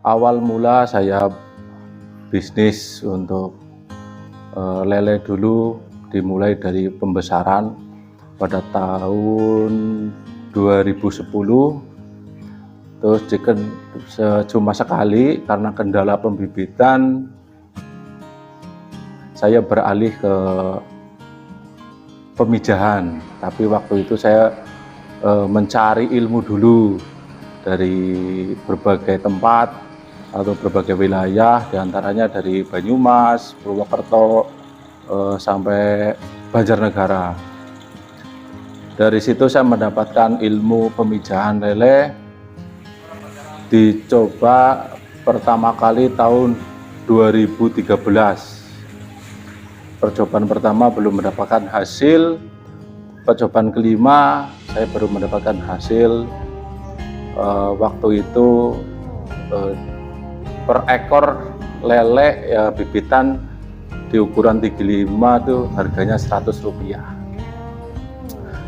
Awal mula saya bisnis untuk lele dulu dimulai dari pembesaran pada tahun 2010. Terus cuma sekali karena kendala pembibitan saya beralih ke pemijahan. Tapi waktu itu saya mencari ilmu dulu dari berbagai tempat atau berbagai wilayah, diantaranya dari Banyumas, Purwokerto, sampai Banjarnegara. Dari situ saya mendapatkan ilmu pemijahan lele. Dicoba pertama kali tahun 2013. Percobaan pertama belum mendapatkan hasil. Percobaan kelima saya baru mendapatkan hasil. Waktu itu per ekor lele ya bibitan di ukuran 35 itu harganya Rp100.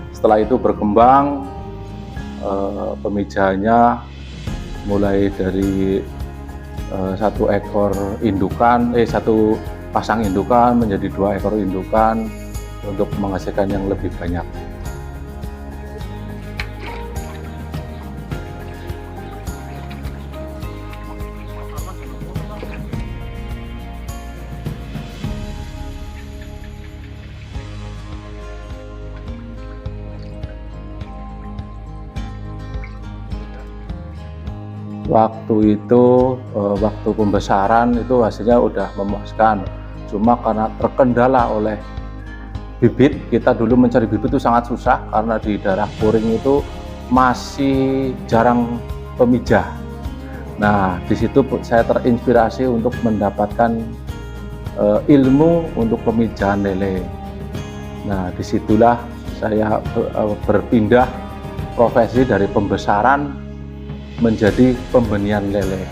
Setelah itu berkembang, pemijahannya mulai dari satu pasang indukan menjadi 2 ekor indukan untuk menghasilkan yang lebih banyak. Waktu itu, waktu pembesaran itu hasilnya udah memuaskan. Cuma karena terkendala oleh bibit, kita dulu mencari bibit itu sangat susah karena di daerah Puring itu masih jarang pemijah. Nah, di situ saya terinspirasi untuk mendapatkan ilmu untuk pemijahan lele. Nah, disitulah saya berpindah profesi dari pembesaran menjadi pembenihan lele.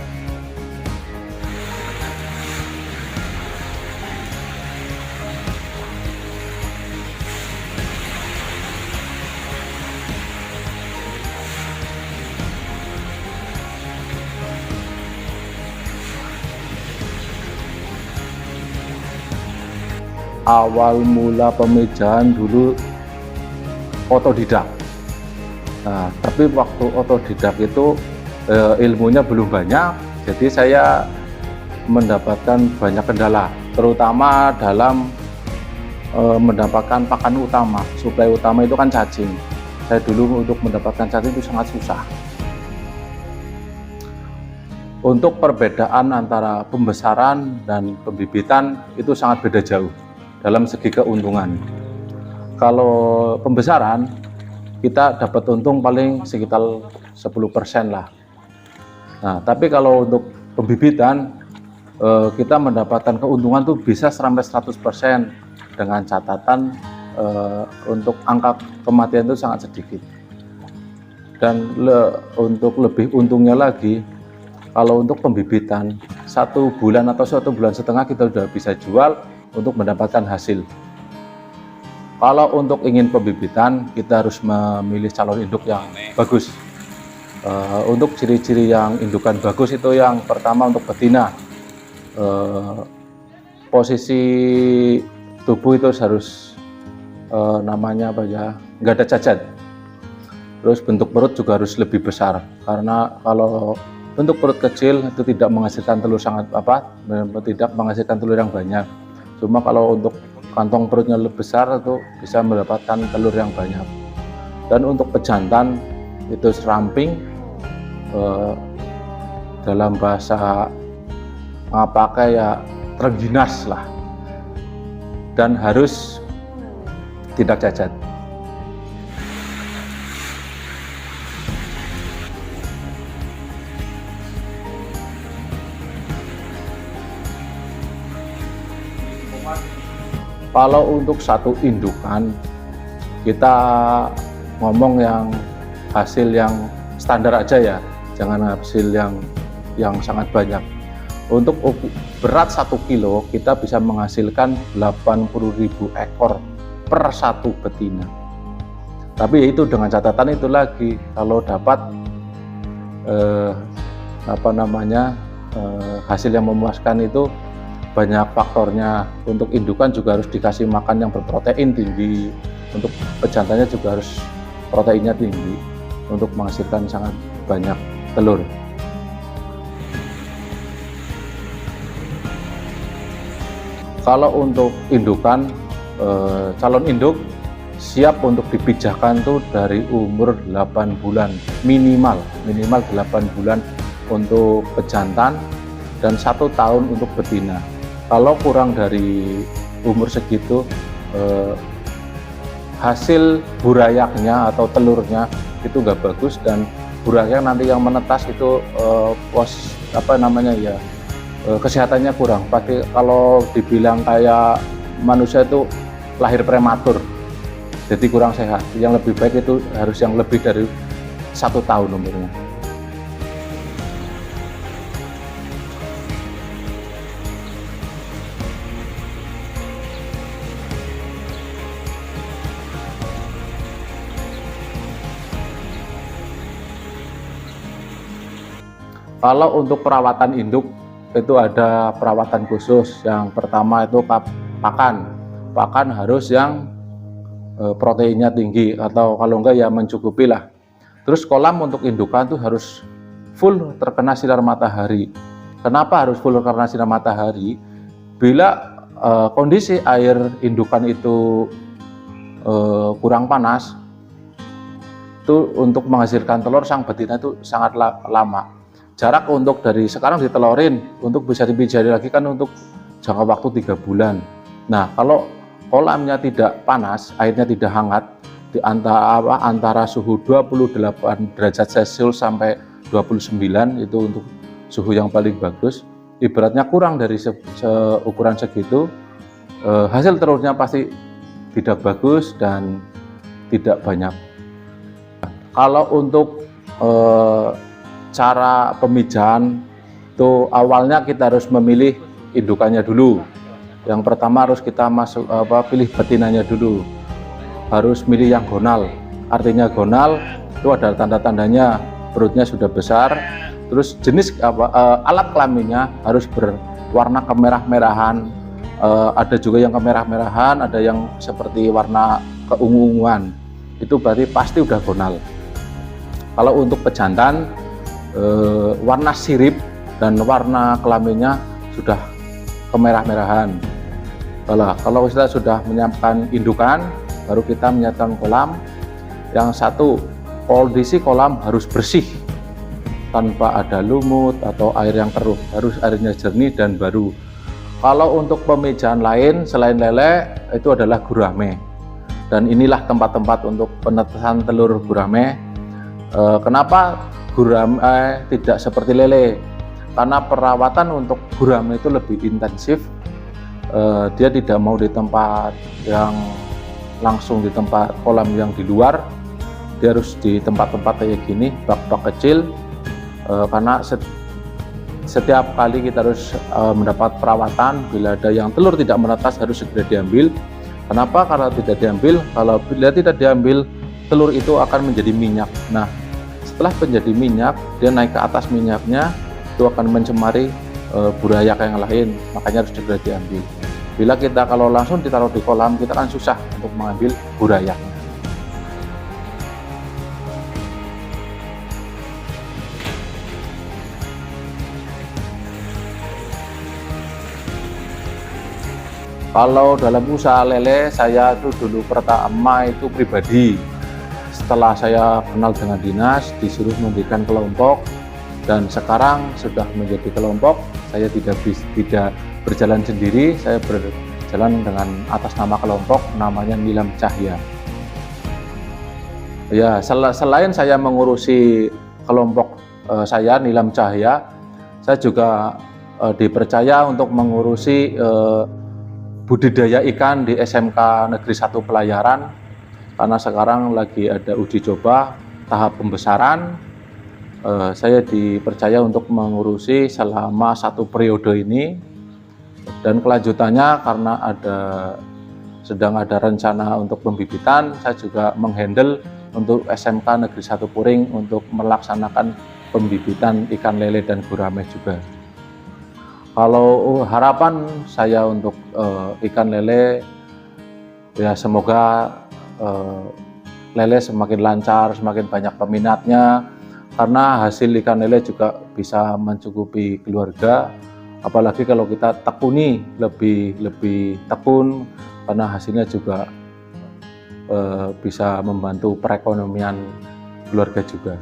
Awal mula pemijahan dulu otodidak. Nah, tapi waktu otodidak itu ilmunya belum banyak, jadi saya mendapatkan banyak kendala, terutama dalam mendapatkan pakan utama. Suplai utama itu kan cacing. Saya dulu untuk mendapatkan cacing itu sangat susah. Untuk perbedaan antara pembesaran dan pembibitan itu sangat beda jauh dalam segi keuntungan. Kalau pembesaran kita dapat untung paling sekitar 10% lah. Nah, tapi kalau untuk pembibitan kita mendapatkan keuntungan tuh bisa sampai 100% dengan catatan untuk angka kematian itu sangat sedikit. Dan untuk lebih untungnya lagi, kalau untuk pembibitan 1 bulan atau 1,5 bulan kita sudah bisa jual untuk mendapatkan hasil. Kalau untuk ingin pembibitan, kita harus memilih calon induk yang bagus. Untuk ciri-ciri yang indukan bagus itu yang pertama untuk betina, posisi tubuh itu harus namanya apa ya, nggak ada cacat. Terus bentuk perut juga harus lebih besar, karena kalau bentuk perut kecil itu tidak menghasilkan telur tidak menghasilkan telur yang banyak. Cuma kalau untuk kantong perutnya lebih besar itu bisa mendapatkan telur yang banyak. Dan untuk pejantan itu ramping, dalam bahasa pakai ya terginas lah, dan harus tidak cacat. Kalau untuk satu indukan kita ngomong yang hasil yang standar aja ya, jangan hasil yang sangat banyak. Untuk berat 1 kilo kita bisa menghasilkan 80.000 ekor per satu betina. Tapi itu dengan catatan itu lagi, kalau dapat hasil yang memuaskan itu banyak faktornya. Untuk indukan juga harus dikasih makan yang berprotein tinggi, untuk pejantannya juga harus proteinnya tinggi untuk menghasilkan sangat banyak telur. Kalau untuk indukan, calon induk siap untuk dipijahkan tuh dari umur 8 bulan minimal 8 bulan untuk pejantan dan 1 tahun untuk betina. Kalau kurang dari umur segitu, hasil burayaknya atau telurnya itu nggak bagus, dan burayak nanti yang menetas itu kesehatannya kurang. Pasti kalau dibilang kayak manusia itu lahir prematur, jadi kurang sehat. Yang lebih baik itu harus yang lebih dari 1 tahun umurnya. Kalau untuk perawatan induk itu ada perawatan khusus. Yang pertama itu pakan harus yang proteinnya tinggi, atau kalau enggak ya mencukupi lah. Terus kolam untuk indukan tuh harus full terkena sinar matahari. Kenapa harus full terkena sinar matahari? Bila kondisi air indukan itu kurang panas, itu untuk menghasilkan telur sang betina itu sangat lama. Jarak untuk dari sekarang ditelorin untuk bisa dipijari lagi kan untuk jangka waktu 3 bulan. Nah, kalau kolamnya tidak panas, airnya tidak hangat, di antara suhu 28 derajat Celcius sampai 29, itu untuk suhu yang paling bagus. Ibaratnya kurang dari ukuran segitu, hasil telurnya pasti tidak bagus dan tidak banyak. Kalau untuk cara pemijahan itu awalnya kita harus memilih indukannya dulu. Yang pertama harus kita pilih betinanya dulu. Harus milih yang gonal. Artinya gonal itu ada tanda-tandanya, perutnya sudah besar. Terus jenis alat kelaminnya harus berwarna kemerah-merahan. Ada juga yang kemerah-merahan, ada yang seperti warna keungu-unguan. Itu berarti pasti udah gonal. Kalau untuk pejantan, warna sirip dan warna kelaminnya sudah kemerah-merahan. Kalau kita sudah menyiapkan indukan, baru kita menyiapkan kolam. Yang satu, kondisi kolam harus bersih tanpa ada lumut atau air yang keruh, harus airnya jernih dan baru. Kalau untuk pemijahan lain selain lele itu adalah gurame, dan inilah tempat-tempat untuk penetasan telur gurame. Kenapa gurame tidak seperti lele? Karena perawatan untuk gurame itu lebih intensif. Dia tidak mau di tempat yang langsung di tempat kolam yang di luar. Dia harus di tempat-tempat kayak gini, bak-bak kecil. Karena setiap kali kita harus mendapat perawatan. Bila ada yang telur tidak menetas harus segera diambil. Kenapa? Karena tidak diambil. Kalau bila tidak diambil, telur itu akan menjadi minyak. Nah, setelah menjadi minyak, dia naik ke atas minyaknya, itu akan mencemari burayak yang lain, makanya harus segera diambil. Bila kita kalau langsung ditaruh di kolam, kita kan susah untuk mengambil burayaknya. Kalau dalam usaha lele, saya itu dulu pertama itu pribadi. Setelah saya kenal dengan dinas, disuruh mendirikan kelompok, dan sekarang sudah menjadi kelompok. Saya tidak berjalan sendiri, saya berjalan dengan atas nama kelompok, namanya Nilam Cahya. Ya, selain saya mengurusi kelompok saya Nilam Cahya, saya juga dipercaya untuk mengurusi budidaya ikan di SMK Negeri 1 Pelayaran. Karena sekarang lagi ada uji coba tahap pembesaran, saya dipercaya untuk mengurusi selama 1 periode ini, dan kelanjutannya karena sedang ada rencana untuk pembibitan, saya juga menghandle untuk SMK Negeri 1 Puring untuk melaksanakan pembibitan ikan lele dan gurame juga. Kalau harapan saya untuk ikan lele, ya semoga lele semakin lancar, semakin banyak peminatnya, karena hasil ikan lele juga bisa mencukupi keluarga. Apalagi kalau kita tekuni lebih tekun, karena hasilnya juga bisa membantu perekonomian keluarga juga.